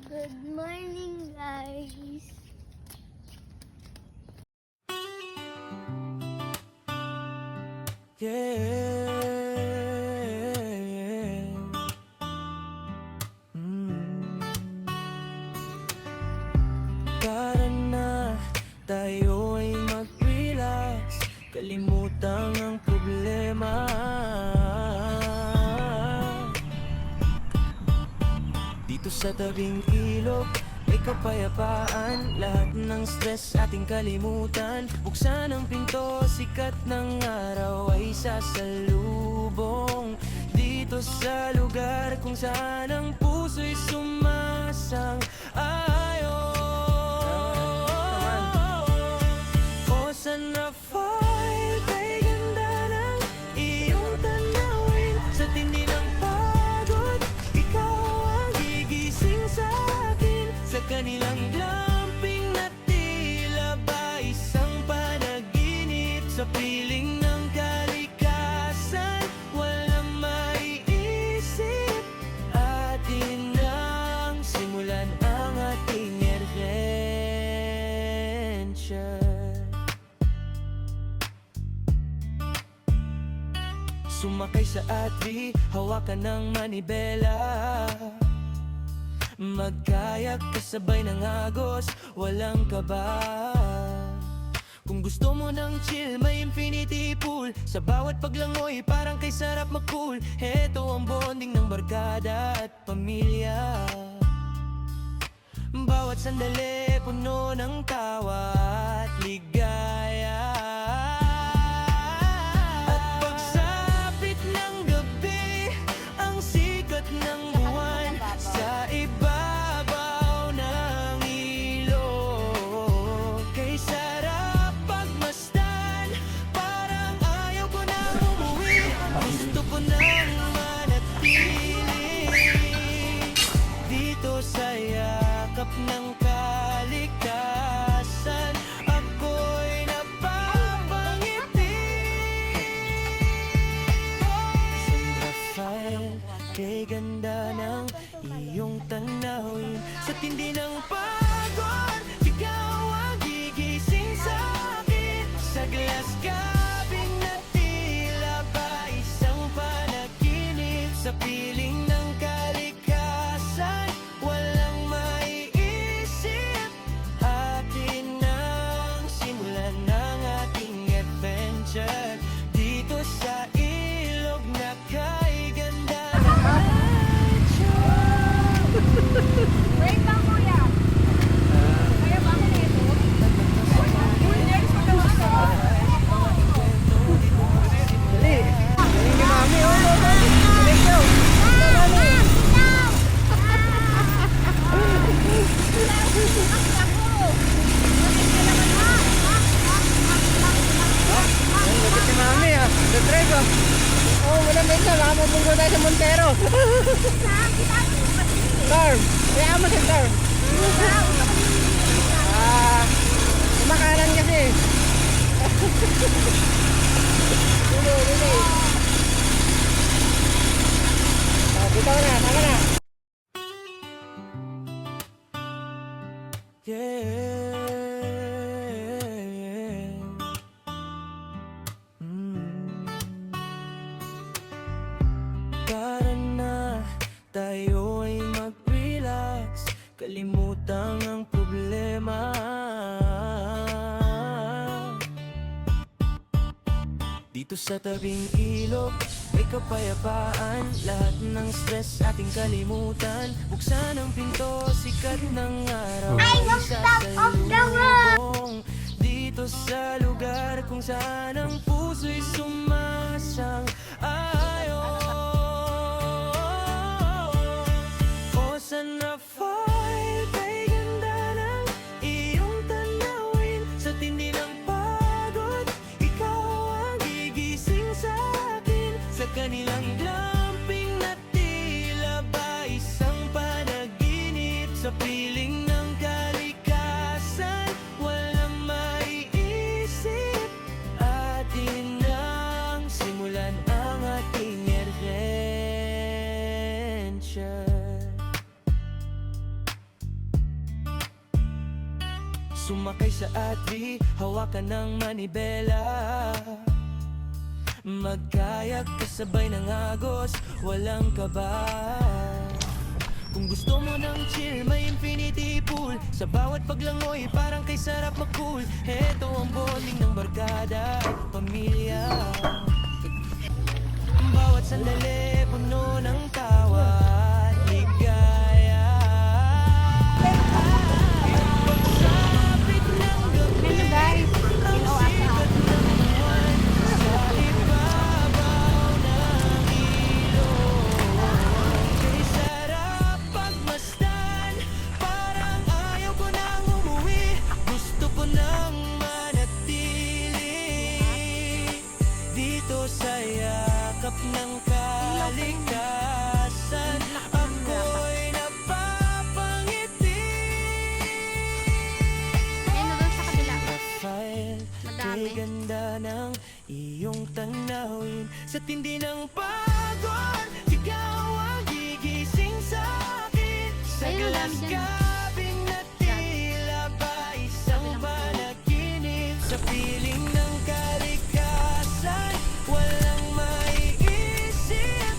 Good morning, guys. Yeah. Tara na, tayo ay mag-relax, kalimutan ang problema. Dito sa tabing ilog, may kapayapaan, lahat ng stress ating kalimutan. Buksan ang pinto, sikat ng araw ay sasalubong. Dito sa lugar kung saan ang puso'y sumasang-ayon. O San Rafael, kay ganda ng iyong tanawin. Sa tindi ng pagod, ikaw ang gigising sa akin. Sa kanilang glamping na tila ba isang panaginip. Sa piling ng kalikasan, walang maiisip. Atin nang simulan ang ating adventure. Sumakay sa atri, hawakan ng manibela. Magkayak kasabay ng agos, walang kaba. Kung gusto mo ng chill, may infinity pool. Sa bawat paglangoy, parang kay sarap mag-cool. Heto ang bonding ng barkada at pamilya. Bawat sandali, puno ng tawa at ligaya. At pagsapit ng gabi, ang sikat ng buwan sa ibabaw ng ilog. Kay sarap pagmasdan, parang ayaw ko na umuwi. Gusto ko nang manatili dito sa yakap ng kalikasan. Ako'y napapangiti. San Rafael, kay ganda ng iyong tanawin. Sa tindi ng pagod, ikaw ang gigising sa akin. Sa glass cabin na tila ba isang panaginip. Sa piling ng kalikasan, walang maiisip. Atin nang simulan ng ating adventure. Dito sa ilog na kay ganda ng Wait lang, kuya. Kaya ba ako nito? Uy, next mo daw ako. Dali! Galing ni Mami, oh! Galing daw! Ang lupit ni Mami, ah! The drive, ah! Oh, wala na isa, baka mabunggo tayo sa Montero! Carm! Kaya mo si Carm! Kumakaran kasi! Dili! Bitaw na, tama na! Tara na, tayo ay mag-relax, kalimutan ang problema. Dito sa tabing ilog, may kapayapaan, lahat ng stress ating kalimutan. Buksan ang pinto, sikat ng araw I ay will stop of the sasalubong. Dito sa lugar kung saan ang puso'y sumasang-ayon. O San Rafael, kay ganda ng iyong tanawin. Sa tindi ng pagod, ikaw ang gigising sa akin. Sa kanilang glamping na tila ba isang panaginip. Sa piling ng kalikasan, walang maiisip. Atin nang simulan ang ating adventure. Sumakay sa atri, hawakan ng manibela. Magkayak kasabay ng agos, walang kaba. Kung gusto mo ng chill, may infinity pool. Sa bawat paglangoy, parang kay sarap mag-cool. Heto ang bonding ng barkada at pamilya. Bawat sandali, puno ng tawa at ligaya. Pagsapit ng gabi, Hello guys, ang sikat ng buwan sa ibabaw ng ilog. Kay sarap pagmasdan, parang ayaw ko nang umuwi. Gusto ko nang manatili dito sa yakap ng kalikasan. Ako'y napapangiti. Ayun na doon sa kabila. Rafael, Madami. kay ganda ng iyong tanawin. Sa tindi ng pagod, ikaw ang gigising sa akin. Sa Ayun, galas madami dyan. kabing na tila ba isang panaginip. Sa piling ng kalikasan, walang maiisip.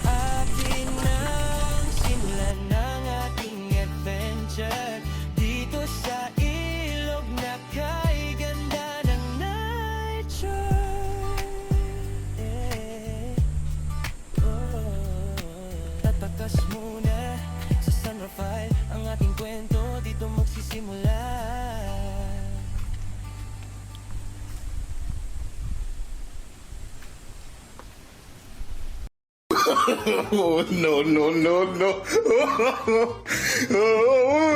Atin ang simulan ng ating adventure dito sa ilog na kay ganda ng nature. Tatakas muna sa San Rafael, ang ating kwento dito magsisimula. Oh, no, no, no, no. Oh,